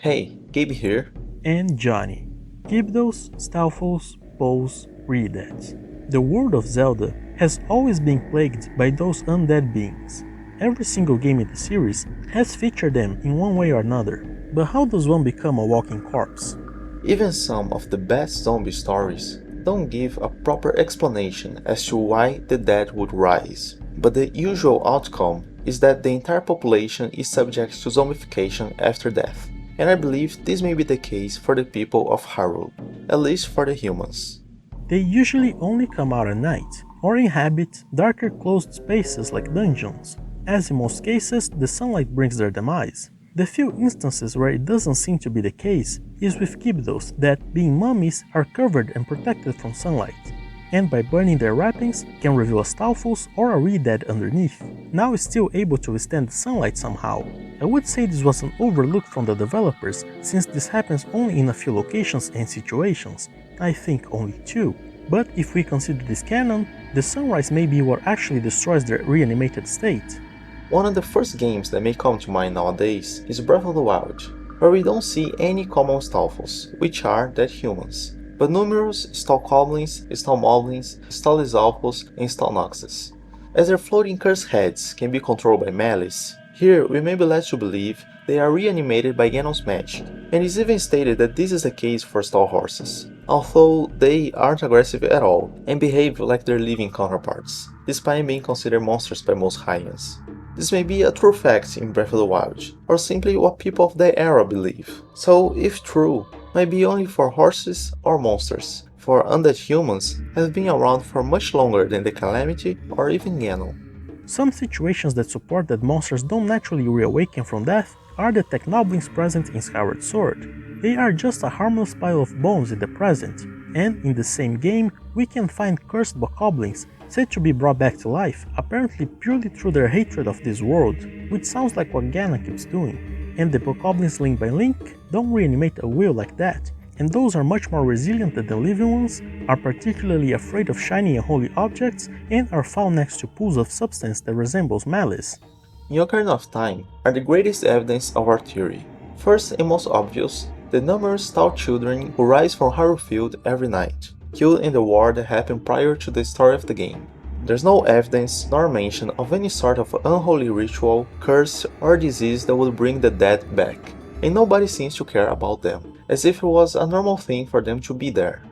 Hey, Gabe here. And Johnny. Gibdos, Stalfos, Poles, Redads. The world of Zelda has always been plagued by those undead beings. Every single game in the series has featured them in one way or another. But how does one become a walking corpse? Even some of the best zombie stories don't give a proper explanation as to why the dead would rise. But the usual outcome is that the entire population is subject to zombification after death. And I believe this may be the case for the people of Hyrule, at least for the humans. They usually only come out at night, or inhabit darker closed spaces like dungeons, as in most cases the sunlight brings their demise. The few instances where it doesn't seem to be the case is with Gibdos that, being mummies, are covered and protected from sunlight, and by burning their wrappings can reveal a Stalfos or a Redad underneath, now still able to withstand the sunlight somehow. I would say this was an overlook from the developers, since this happens only in a few locations and situations, I think only 2. But if we consider this canon, the sunrise may be what actually destroys their reanimated state. One of the first games that may come to mind nowadays is Breath of the Wild, where we don't see any common Stalfos, which are dead humans, but numerous Stalkoblins, Stalmoblins, Stalizalfos, and Stalnoxes. As their floating cursed heads can be controlled by malice, here we may be led to believe they are reanimated by Ganon's magic, and it's even stated that this is the case for Stalhorses, although they aren't aggressive at all and behave like their living counterparts, despite being considered monsters by most Hylians. This may be a true fact in Breath of the Wild, or simply what people of that era believe. So, if true, might be only for horses or monsters, for undead humans have been around for much longer than the Calamity or even Ganon. Some situations that support that monsters don't naturally reawaken from death are the Technoblins present in Skyward Sword. They are just a harmless pile of bones in the present, and in the same game we can find cursed Bokoblins said to be brought back to life, apparently purely through their hatred of this world, which sounds like what Ganon keeps doing. And the Bokoblins Link by Link don't reanimate a wheel like that, and those are much more resilient than the living ones, are particularly afraid of shiny and holy objects, and are found next to pools of substance that resembles malice. In Ocarina of Time are the greatest evidence of our theory. First and most obvious, the numerous stout children who rise from Hyrule Field every night, killed in the war that happened prior to the story of the game. There's no evidence nor mention of any sort of unholy ritual, curse, or disease that would bring the dead back, and nobody seems to care about them, as if it was a normal thing for them to be there.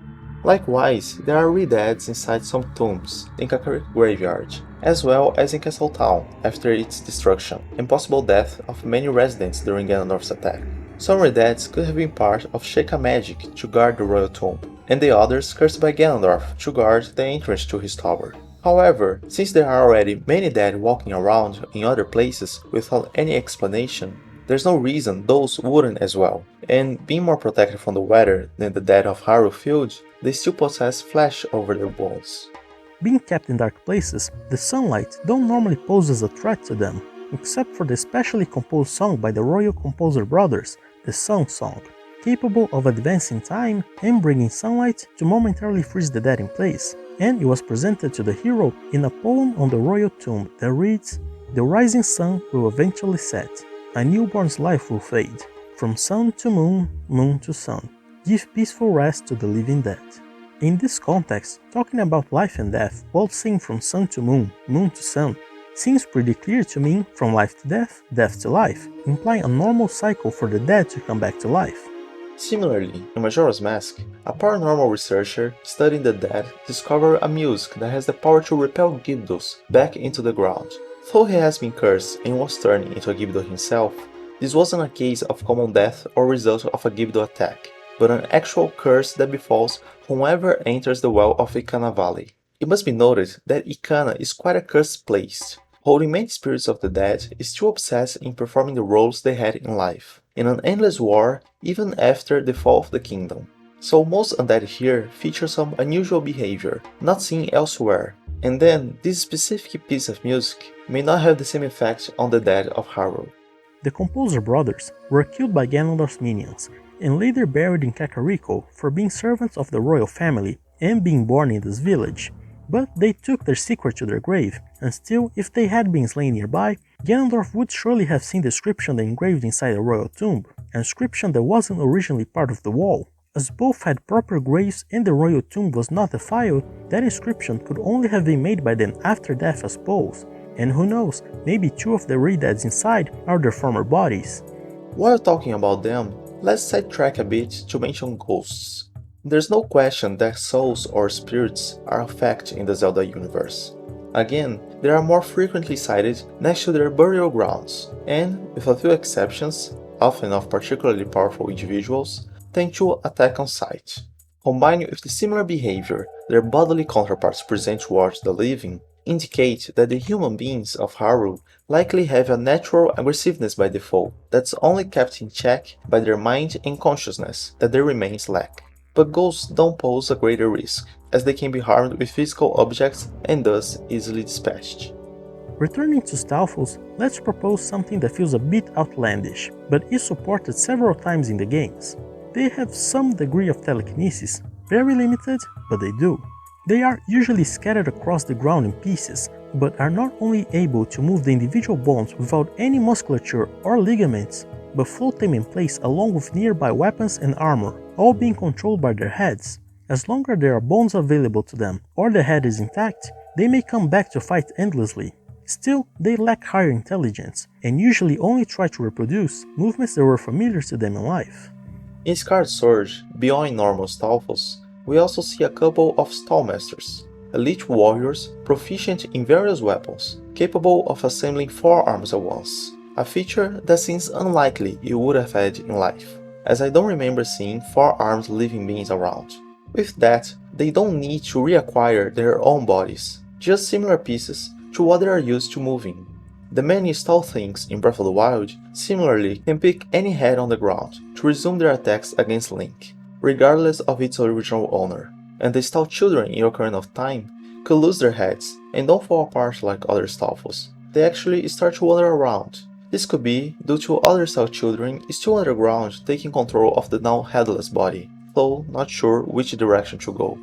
Likewise, there are Redads inside some tombs in Kakariko Graveyard, as well as in Castle Town after its destruction, and possible death of many residents during Ganondorf's attack. Some Redads could have been part of Sheikah magic to guard the royal tomb, and the others cursed by Ganondorf to guard the entrance to his tower. However, since there are already many dead walking around in other places without any explanation, there's no reason those wouldn't as well, and being more protected from the weather than the dead of Hyrule Field, they still possess flesh over their bones. Being kept in dark places, the sunlight don't normally pose as a threat to them, except for the specially composed song by the royal composer brothers, the Sun Song, capable of advancing time and bringing sunlight to momentarily freeze the dead in place, and it was presented to the hero in a poem on the royal tomb that reads, "The rising sun will eventually set, a newborn's life will fade, from sun to moon, moon to sun, give peaceful rest to the living dead." In this context, talking about life and death while saying from sun to moon, moon to sun, seems pretty clear to mean from life to death, death to life, implying a normal cycle for the dead to come back to life. Similarly, in Majora's Mask, a paranormal researcher studying the dead discovered a music that has the power to repel Gibdos back into the ground. Though he has been cursed and was turned into a Gibdo himself, this wasn't a case of common death or result of a Gibdo attack, but an actual curse that befalls whomever enters the well of Ikana Valley. It must be noted that Ikana is quite a cursed place, holding many spirits of the dead still obsessed in performing the roles they had in life, in an endless war even after the fall of the kingdom. So most undead here feature some unusual behavior, not seen elsewhere, and then this specific piece of music may not have the same effect on the dead of Hyrule. The Composer brothers were killed by Ganondorf's minions, and later buried in Kakariko for being servants of the royal family and being born in this village. But they took their secret to their grave, and still, if they had been slain nearby, Ganondorf would surely have seen the inscription they engraved inside the royal tomb. an inscription that wasn't originally part of the wall. As both had proper graves and the royal tomb was not defiled, that inscription could only have been made by them after death as both, and who knows, maybe two of the re-deads inside are their former bodies. While talking about them, let's sidetrack a bit to mention ghosts. There's no question that souls or spirits are a fact in the Zelda universe. Again, they are more frequently sighted next to their burial grounds, and, with a few exceptions, often of particularly powerful individuals, tend to attack on sight. Combined with the similar behavior their bodily counterparts present towards the living, indicate that the human beings of Hyrule likely have a natural aggressiveness by default that's only kept in check by their mind and consciousness that their remains lack. But ghosts don't pose a greater risk, as they can be harmed with physical objects and thus easily dispatched. Returning to Stalfos, let's propose something that feels a bit outlandish, but is supported several times in the games. They have some degree of telekinesis, very limited, but they do. They are usually scattered across the ground in pieces, but are not only able to move the individual bones without any musculature or ligaments, but float them in place along with nearby weapons and armor, all being controlled by their heads. As long as there are bones available to them, or the head is intact, they may come back to fight endlessly. Still, they lack higher intelligence, and usually only try to reproduce movements that were familiar to them in life. In Skard Sword, beyond normal Stalfos, we also see a couple of Stallmasters, elite warriors proficient in various weapons, capable of assembling 4 arms at once, a feature that seems unlikely you would have had in life, as I don't remember seeing 4 armed living beings around. With that, they don't need to reacquire their own bodies, just similar pieces to what they are used to moving. The many Stall things in Breath of the Wild similarly can pick any head on the ground to resume their attacks against Link, regardless of its original owner, and the Stall children in Ocarina of Time could lose their heads and don't fall apart like other Stalfos. They actually start to wander around. This could be due to other Stall children still underground taking control of the now headless body, though not sure which direction to go.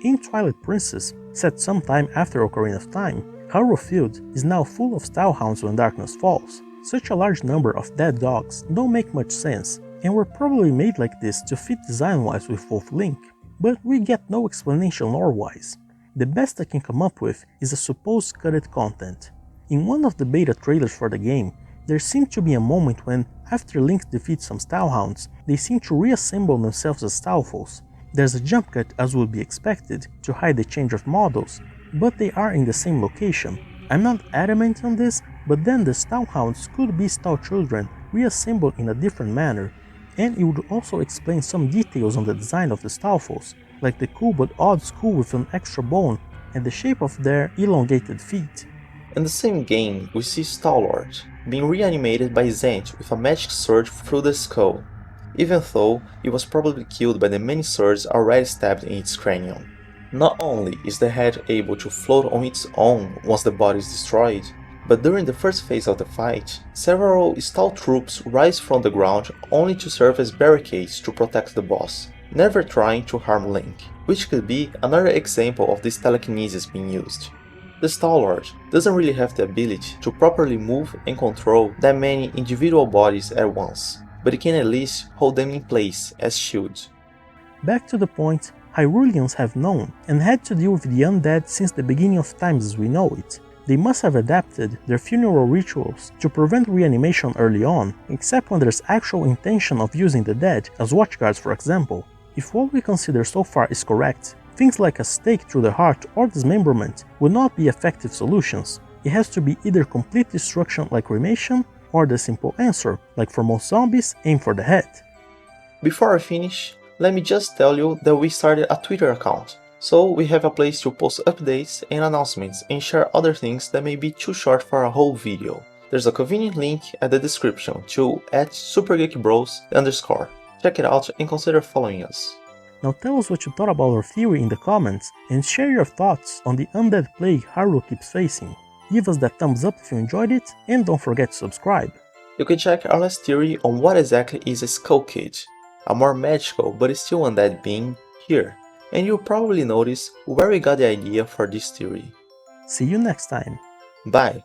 In Twilight Princess, set sometime after Ocarina of Time, Hyrule Field is now full of Stallhounds when darkness falls. Such a large number of dead dogs don't make much sense, and were probably made like this to fit design-wise with Wolf Link, but we get no explanation lore-wise. The best I can come up with is a supposed cutted content. In one of the beta trailers for the game, there seemed to be a moment when, after Link defeats some Stallhounds, they seem to reassemble themselves as Stalfos. There's a jump cut as would be expected to hide the change of models, but they are in the same location. I'm not adamant on this, but then the Stallhounds could be Stall children reassembled in a different manner, and it would also explain some details on the design of the Stalfos, like the cool but odd skull with an extra bone and the shape of their elongated feet. In the same game, we see Stalwart being reanimated by Zant with a magic sword through the skull, even though it was probably killed by the many swords already stabbed in its cranium. Not only is the head able to float on its own once the body is destroyed, but during the first phase of the fight, several Stall troops rise from the ground only to serve as barricades to protect the boss, never trying to harm Link, which could be another example of this telekinesis being used. The Stalwart doesn't really have the ability to properly move and control that many individual bodies at once, but it can at least hold them in place as shields. Back to the point, Hyruleans have known and had to deal with the undead since the beginning of times as we know it. They must have adapted their funeral rituals to prevent reanimation early on, except when there's actual intention of using the dead as watchguards, for example. If what we consider so far is correct, things like a stake through the heart or dismemberment would not be effective solutions. It has to be either complete destruction like cremation, or the simple answer, like for most zombies, aim for the head. Before I finish, let me just tell you that we started a Twitter account, so we have a place to post updates and announcements and share other things that may be too short for a whole video. There's a convenient link at the description to @SuperGeekBros_. Check it out and consider following us. Now tell us what you thought about our theory in the comments and share your thoughts on the undead plague Hyrule keeps facing. Give us that thumbs up if you enjoyed it, and don't forget to subscribe. You can check our last theory on what exactly is a Skull Kid, a more magical but still undead being, here, and you'll probably notice where we got the idea for this theory. See you next time. Bye!